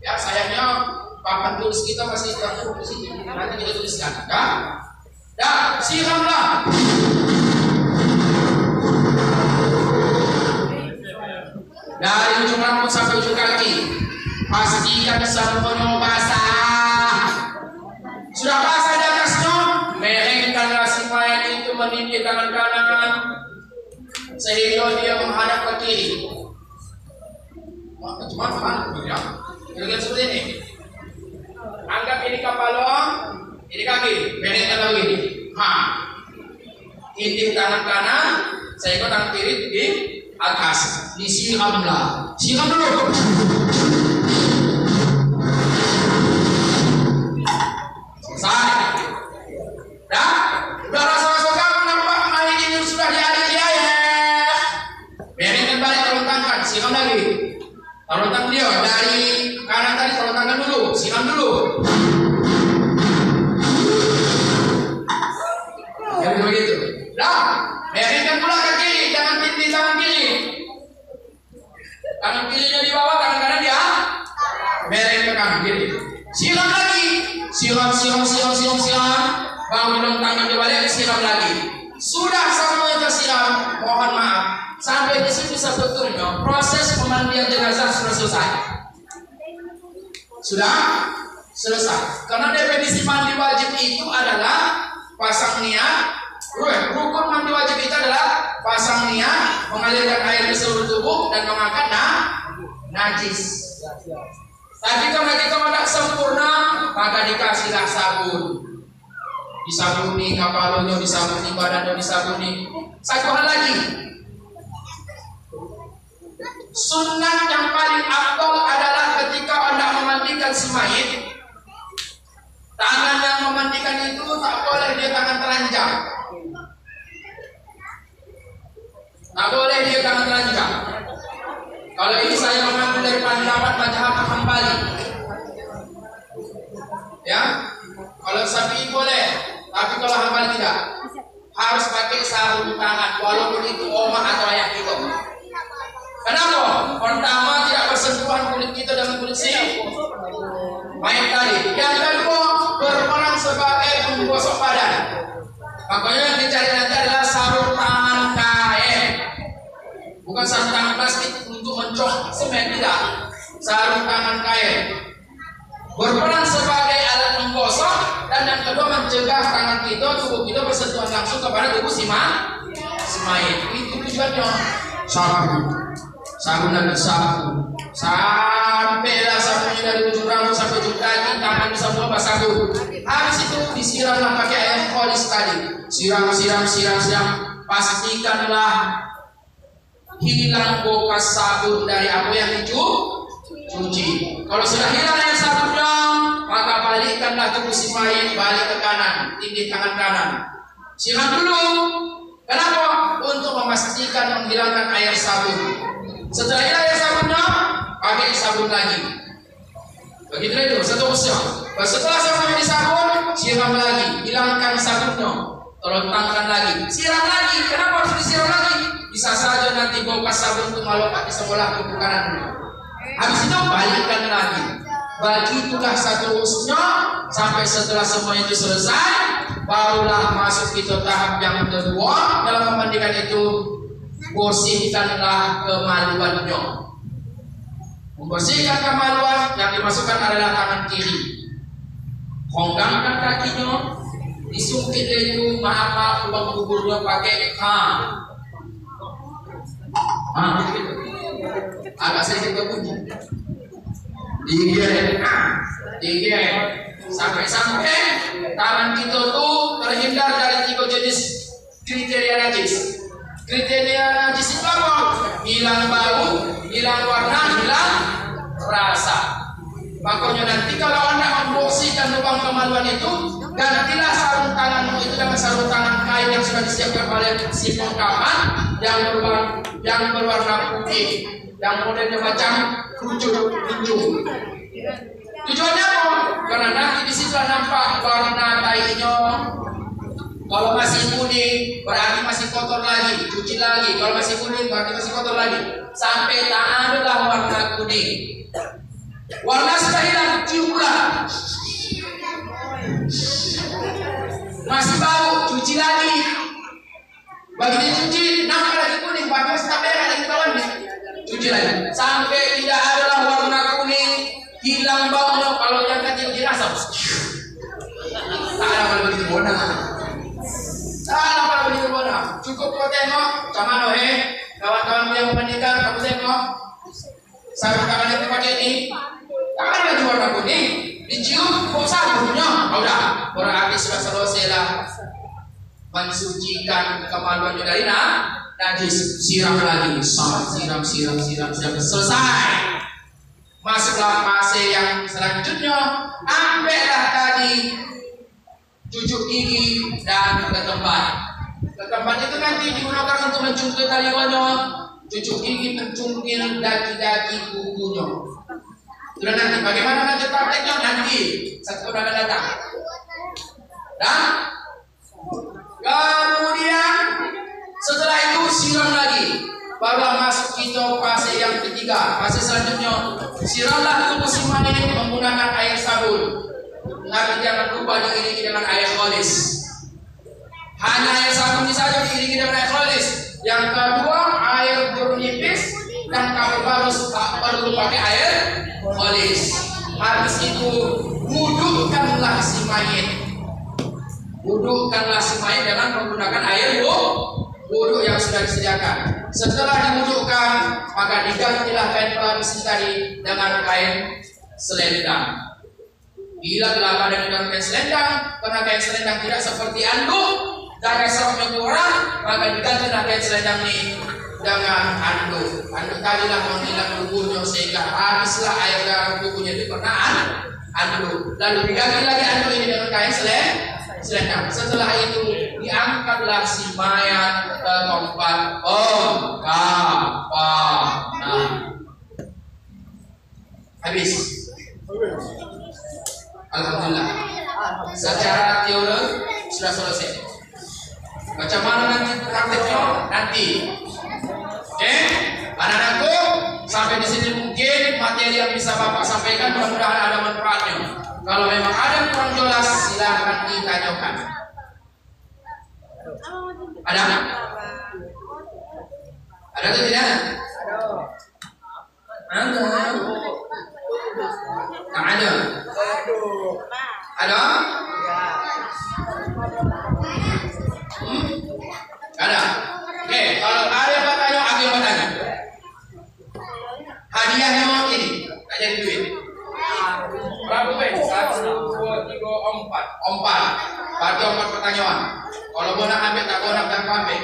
Speaker 1: Ya sayangnya papan tulis kita masih tertutup di sini. Nanti kita tuliskan. Dah, siramlah. Dari ujung rambut sampai ujung kaki. Pastikan semuanya basah. Sudah basah di atasnya, merengkanlah si mayat itu menindih tangan kanan sehingga dia menghadap ke kiri. Cuma ya, kira-kira seperti ini. Anggap ini kepala, ini kaki, merengkan lagi. Tindih tangan kanan, sehingga tangan kiri di atas. Disiramlah. Siram dulu. Selesai. Dah? Udah rasa-rasa kamu nampak mayat ini sudah diadili ayat. Beringkan balik, taruh tangan, siram lagi. Taruh tangan dia dari kanan tadi, taruh tangan dulu, siram dulu. Jadi begitu. Dah, beringkan pula ke kiri, jangan tindih tangan kiri. Tangan kirinya di bawah, tangan kanan dia. Beringkan ke kanan kiri. Siram lagi. Siram. Baru dong tangan dibalik, siram lagi. Sudah semuanya tersiram, mohon maaf. Sampai di situ sebetulnya proses pemandian jenazah sudah selesai. Sudah selesai. Karena definisi mandi wajib itu adalah pasang niat. Rukun mandi wajib itu adalah pasang niat, mengalirkan air ke seluruh tubuh dan mengangkat najis. Tapi karena kita tidak sempurna, maka dikasihlah sabun. Disabuni kepalanya, disabuni badannya, disabuni. Satu hal lagi, sunnah yang paling afdal adalah ketika Anda memandikan si mayit, tangan yang memandikan itu tak boleh dia tangan telanjang. Tak boleh dia tangan telanjang. Kalau ini saya mengambil dari pendapat mazhab Hambali. Ya, kalau Syafi'i boleh, tapi kalau Hambali tidak. Harus pakai sarung tangan, walaupun itu omah atau ayah kita. Kenapa? Pertama, tidak bersentuhan kulit kita dengan kulit si mayat tadi. Yang kedua, berperan sebagai penggosok badan. Makanya yang dicari nanti adalah sarung tangan kain, bukan sarung tangan plastik untuk mencok semen, tidak. Sarung tangan kain berperan sebagai alat menggosok, dan yang kedua mencegah tangan kita, tubuh kita bersentuhan langsung kepada tubuh si mayit. Itu tujuannya. Sabun lagi sabun. Sampailah sabunnya dari ujung rambut sampai ujung kaki, tangan semua basah sabun. Habis itu disiramlah pakai air kholis tadi. Siram. Pastikanlah hilang bekas sabun dari apa yang dicuci. Kalau sudah hilang air sabunnya, maka balikkanlah tubuh si mayit balik ke kanan, tindih tangan kanan. Siram dulu. Kenapa? Untuk memastikan menghilangkan air sabun. Setelah hilang air sabunnya, pakai sabun lagi. Begitu itu, seterusnya. Setelah sabunnya disabun, siram lagi, hilangkan sabunnya, tolongkan lagi, siram lagi. Kenapa harus disiram lagi? Bisa saja nanti bekas sabun itu melekat di sebelah tubuh kanan. Habis itu balikkan lagi. Begitulah seterusnya sampai setelah semua itu selesai, barulah masuk kita tahap yang kedua dalam memandikan itu. Bersihkanlah kemaluannya. Membersihkan kemaluan yang dimasukkan adalah tangan kiri. Honggangkan kakinya, disungkit itu maaf lubang kuburnya pakai agak sedikit berbunyi. Digeret sampai tangan kita tuh terhindar dari 3 jenis kriteria najis. Kriteria najis itu apa? Hilang bau, hilang warna, hilang rasa. Makanya nanti kalau Anda membersihkan lubang kemaluan itu, gantilah sarung tanganmu itu dengan sarung tangan kain yang sudah disiapkan oleh si pengkapan yang berwarna putih, yang modelnya macam kerucut hijau. Tujuannya apa? Karena nanti di situ nampak warna tainya, Kalau masih kuning berarti masih kotor lagi, cuci lagi. Kalau masih kuning berarti masih kotor lagi. Sampai tak adalah warna kuning. Warna sudah hilang, cium pula. Masih bau, cuci lagi. Begitu cuci, nampak lagi kuning, berarti masih tak merah lagi kawannya. Cuci lagi. Sampai tidak adalah warna kuning, hilang baunya. Kalau yang kecil dirasa, tak ada kalau begitu bodoh. Kalau begitu bodoh, cukup kau tengok, sama nohe, kawan-kawan yang menikah, kamu tengok, sarung tangan yang dipakai ini, tak ada lagi warna kuning, dicium, kok sabunnya, udah, berarti sudah selesai lah, mensucikan kemaluan dari najis, siram lagi, siram, selesai, masuklah fase yang selanjutnya, ambillah tadi cucuk gigi dan ketempat. Ketempat itu nanti digunakan untuk mencungkil taliwannya, cucuk gigi mencungkil daki-daki kukunya. Sudah nanti bagaimana nanti prakteknya nanti satu akan datang. Dan kemudian setelah itu siram lagi. Baru masuk kita fase yang ketiga. Fase selanjutnya siramlah tubuh si mayit menggunakan air sabun. Tapi jangan lupa diiringi dengan air kholis. Hanya air sabun saja diiringi dengan air kholis. Yang kedua air jeruk nipis dan kabel barus tak perlu pakai air kholis. Habis itu wudukkanlah si mayit. Wudukkanlah si mayit dengan menggunakan air wuduk yang sudah disediakan. Setelah diwudukkan maka digantilah kain pelapis tadi dengan kain selendang. Bila telah pada dengan kain selendang, karena kain selendang tidak seperti anduk dan esok itu orang, maka digantilah kain selendang ini dengan anduk. Anduk tadilah menghilang bumbunya sehingga habislah air dalam tubuhnya itu karena anduk. Lalu diganti lagi anduk ini dengan kain selendang. Setelah itu diangkatlah si mayat ke tempat pemakaman. Habis. Alhamdulillah. Secara teori sudah selesai. Macam mana nanti prakteknya? Nanti. Oke? Anak-anakku, sampai di sini mungkin materi yang bisa Bapak sampaikan mudah-mudahan ada manfaatnya. Kalau memang ada yang kurang jelas silakan ditanyakan. Ada? Ada atau tidak? Ada. Tak ada. Ada? Ada. Oke, kalau ada yang bertanya, aku yang bertanya. Hadiahnya ini, tak jadi duit. Berapa baik? 1, 2, 3, 4. 4. Berarti 4 pertanyaan. Kalau mau nak ambil, tak mau nak ambil.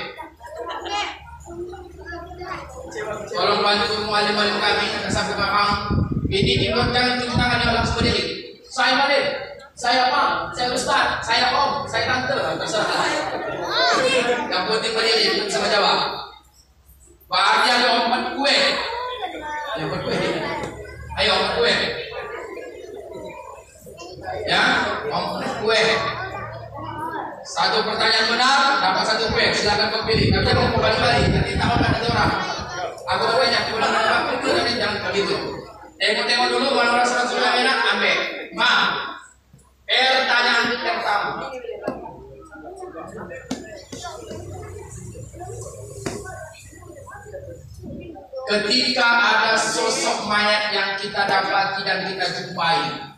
Speaker 1: Kalau bantu mualim-mualim kami, sampai paham. Ini jangan tunjuk tangannya langsung berdiri. Saya Malik, saya Pak, saya Ustaz, saya Om, saya Tante. Terserah. Yang penting berdiri sama jawab. Berarti ada 4 kue. Yang 4 kue. Ayo 4 kue. Ya, 4 kue. Satu pertanyaan benar dapat 1 kue. Silakan pilih. Nanti mau kembali-balik. Nanti tahu ada orang. Aku banyak pulang apa itu nanti jangan begitu. Tengok dulu mana orang sudah enak ambil. Pertanyaan pertama. Ketika ada sosok mayat yang kita dapati dan kita jumpai,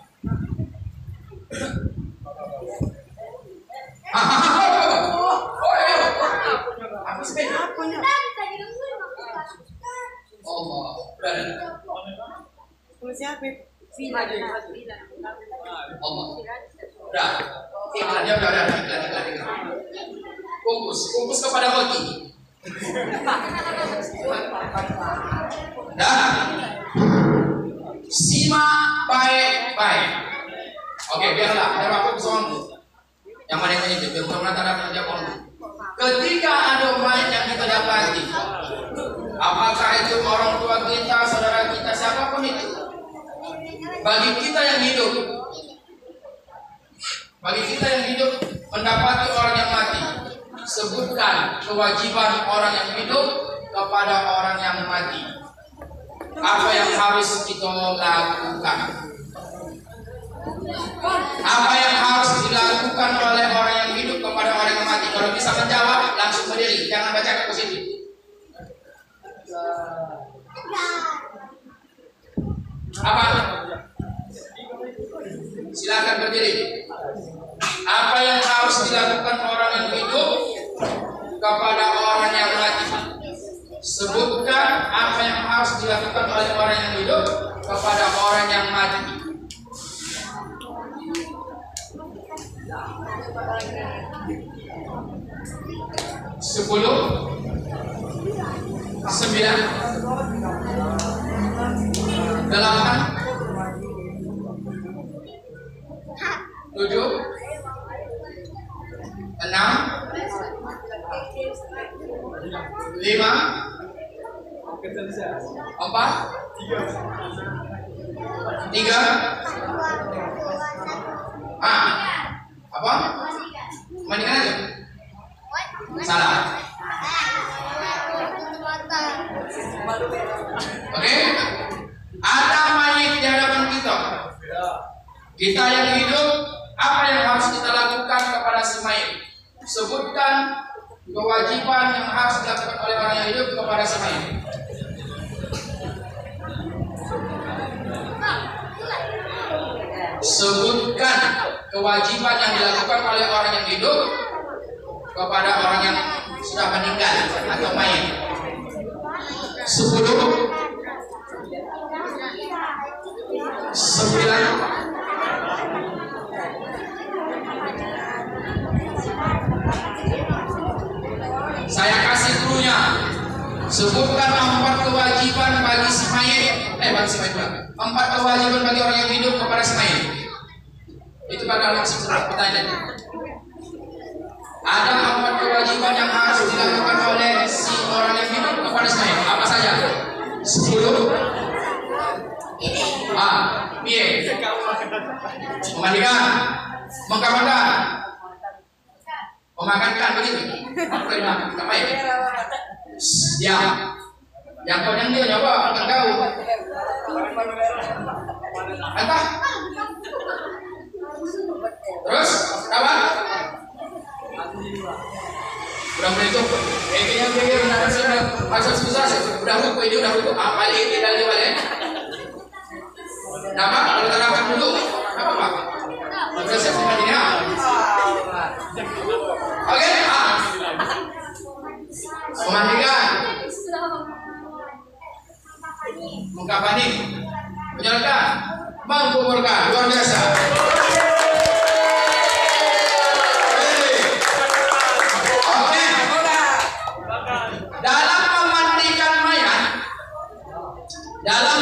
Speaker 1: apa sih? Allah, berani.
Speaker 2: Siapa?
Speaker 1: Allah. Udah. Iklannya udah. Kumpus kepada roti. Dah. Simak baik-baik. Oke, biarlah. Biar aku soalnya. Yang mana yang ini? Biar orang tak dapat jawab. Ketika ada mayat yang kita dapati, apakah itu orang tua kita, saudara kita, siapapun itu, bagi kita yang hidup mendapati orang yang mati, Sebutkan kewajiban orang yang hidup kepada orang yang mati. Apa yang harus kita lakukan? Apa yang harus dilakukan oleh orang yang hidup kepada orang yang mati? Kalau bisa menjawab, langsung berdiri, jangan baca ke positif. Apa? Silakan berdiri. Apa yang harus dilakukan orang yang hidup kepada orang yang mati? Sebutkan apa yang harus dilakukan oleh orang yang hidup kepada orang yang mati. 10, 9, 8, 7, 6, 5, 4, 3. Apa? Mandikan aja. Salah. Oke? Ada mayit di hadapan kita. Kita yang hidup, apa yang harus kita lakukan kepada si mayit? Sebutkan kewajiban yang harus dilakukan oleh orang yang hidup kepada si mayit. Sebutkan kewajiban yang dilakukan oleh orang yang hidup kepada orang yang sudah meninggal atau mayit. 10, 9, 8. Saya kasih cluenya. Sebutkan 4 kewajiban bagi si mayit. Bagi si mayit. 4 kewajiban bagi orang yang hidup kepada si mayit. Itu bakal langsung pertanyaan. Ada 4 kewajiban yang harus dilakukan oleh si orang yang hidup kepada si mayit. Apa saja? 10. Memandikan, mengkamarkan, memakankan, begitu. Apa ya? Diam. Yang kau yang dia nyoba, enggak tahu. Apa? Terus, kawan? Udah mulai itu. Kayaknya pikir asal susah. Udah ruku ini, udah ruku. Apa ini dari balik? Nama kalau terangkan dulu. Apa Pak? Sudah siap semuanya. Oke. Memandikan, mengkapani, menjalankan, menguburkan. Luar biasa. Oke. Dalam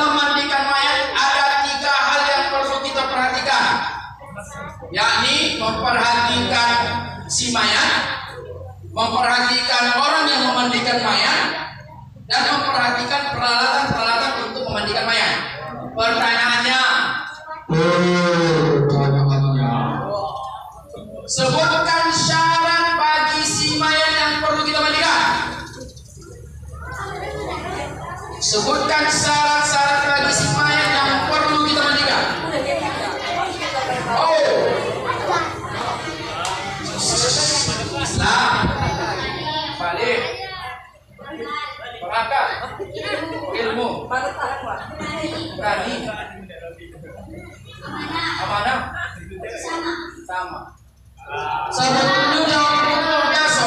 Speaker 1: memandikan mayat ada 3 hal yang perlu kita perhatikan, yakni memperhatikan si mayat, memperhatikan orang yang memandikan mayat, dan memperhatikan peralatan-peralatan untuk memandikan mayat. Pertanyaannya, sebutkan syarat bagi si mayat yang perlu kita mandikan. Sebutkan syarat-syarat bagi si mayat yang perlu kita mandikan. Islam, balik, berakal, ilmu, berani, amanah, sama. Sebetulnya jawab biasa,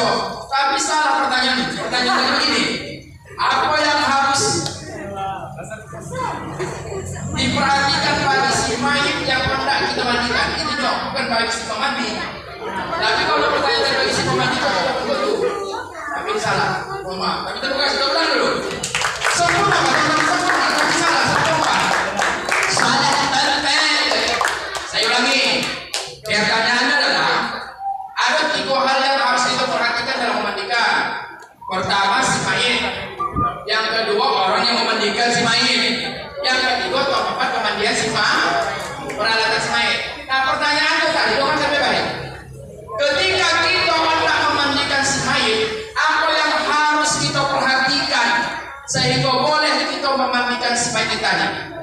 Speaker 1: tapi salah pertanyaan. Pertanyaannya begini, apa yang harus diperhatikan bagi si mayit yang hendak kita mandikan? Itu dong, bukan bagi si pemandi. Tapi kalau pertanyaan bagi si pemandi itu betul. Tapi salah, mohon maaf. Tapi kita buka kita ulang dulu. Sempurna, tapi salah, sempurna. Salah tenteng. Saya ulangi. Pertanyaannya adalah ada 3 hal yang harus kita perhatikan dalam memandikan. Pertama, si mayit. Yang kedua, orang yang memandikan si mayit. Yang ketiga, tempat pemandian si mayit, peralatan si mayit. Nah, pertanyaan itu tadi, kan sampai baik. Ketika kita hendak memandikan si mayit, engkau memandikan si mayit tadi,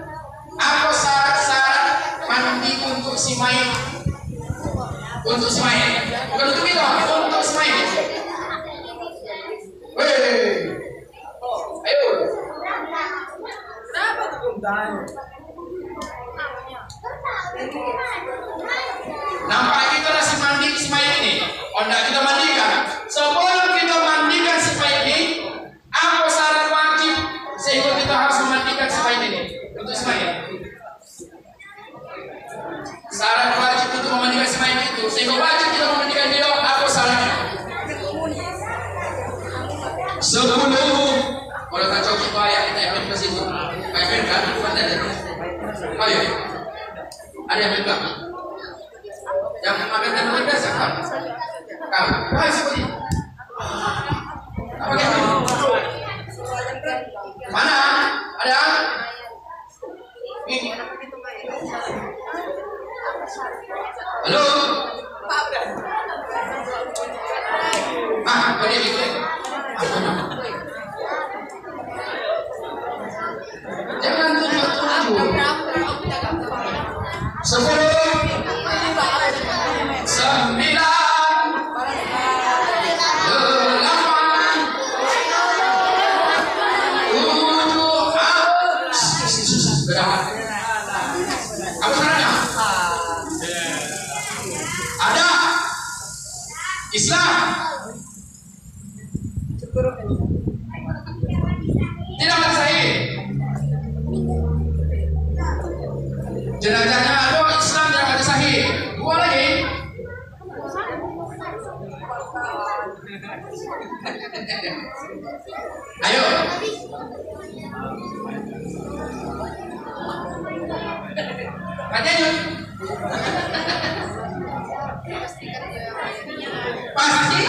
Speaker 1: apa syarat-syarat mandi untuk si mayit? Untuk si mayit, bukan untuk kita, untuk si mayit. Ayo.
Speaker 2: Kenapa tuh belum tahu?
Speaker 1: Nampak kita nasi mandi si mayit ini. Oh, enggak kita mandikan. Sebelum kita mandikan si mayit ini, apa syarat wajib sehingga kita harus memandikan si mayit ini? Untuk si mayit. Syarat wajib untuk memandikan si mayit itu, sehingga wajib kita memandikan dia, apa syaratnya? 10. Kalau tak cocok itu ayat kita yang ke situ. Ayat kan? Ada. Ayo. Ada yang pegang. Yang makan dan minum biasa kan? Kamu. Ayo seperti. Apa yang ini? Mana? Ada? Ini. Halo. Boleh gitu. Jangan tunjuk-tunjuk. 10, 9, 8. Apa caranya? Ada Islam. Tidak mati sahih. Jenazahnya ada Islam tidak mati sahih. 2 lagi. Ayo. Katanya. Pasti.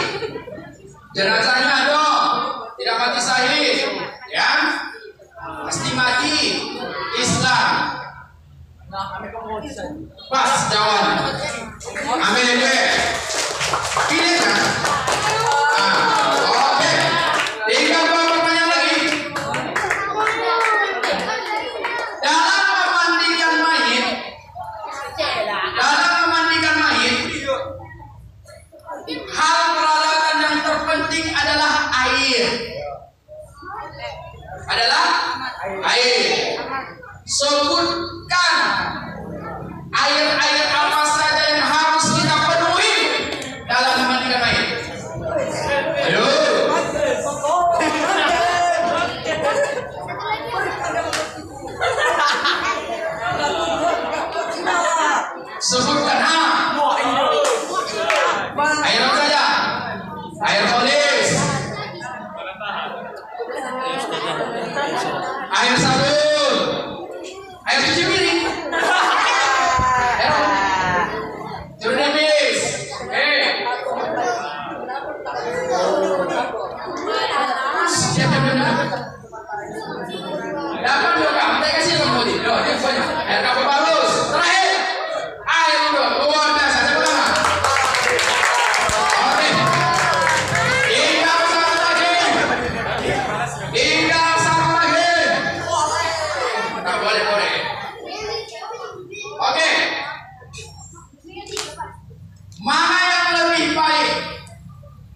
Speaker 1: Jenazahnya ada tidak mati sahih, ya? Pasti mati. Islam. Pas jawaban. Ambil ini. Pilih kan? Oke. Tinggal dua pertanyaan lagi. Dalam memandikan mayit, hal peralatan yang terpenting adalah air. Sebutkan air-air apa saja yang harus kita penuhi dalam memandikan mayit. Ayo. Sebutkan air apa saja? Air polis, air sabun, air cuci piring, cuci nipis, dapat dua kamu, saya kasih kamu di, dia banyak, air kapur bagus, terakhir, air udah luar biasa, saya ulang. Oke, tinggal satu lagi, nggak boleh. Oke, mana yang lebih baik,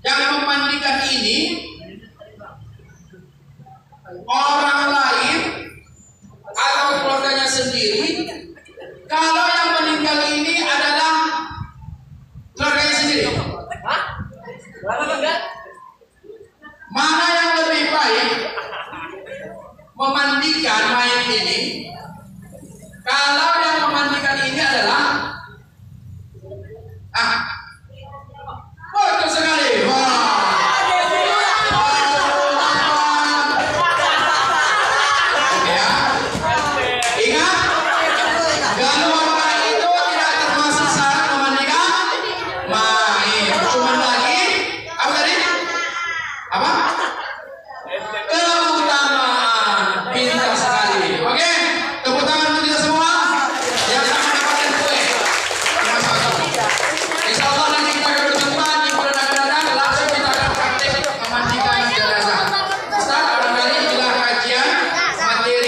Speaker 1: yang memandikan ini orang lain atau keluarganya sendiri? Kalau yang meninggal ini adalah keluarganya sendiri, mana yang lebih baik memandikan mayat ini? Kalau yang memandikan ini adalah betul sekali. Ya. Ingat, kalau orang itu tidak termasuk syarat memandikan mayit. Cuma lagi apa tadi? Apa? Keutamaan. Pintar sekali. Oke, tepuk tangan untuk kita semua yang telah mendapatkan kue. Insya Allah nanti kita akan berjumpa di bulan akan datang. Langsung kita akan praktek memandikan jenazah. Ustaz, barangkali inilah kajian materi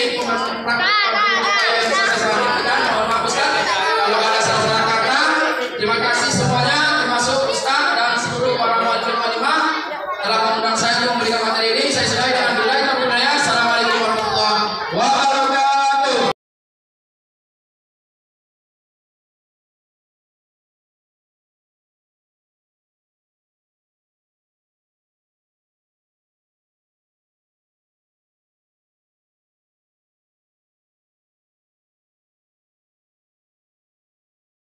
Speaker 1: wabarakatuh.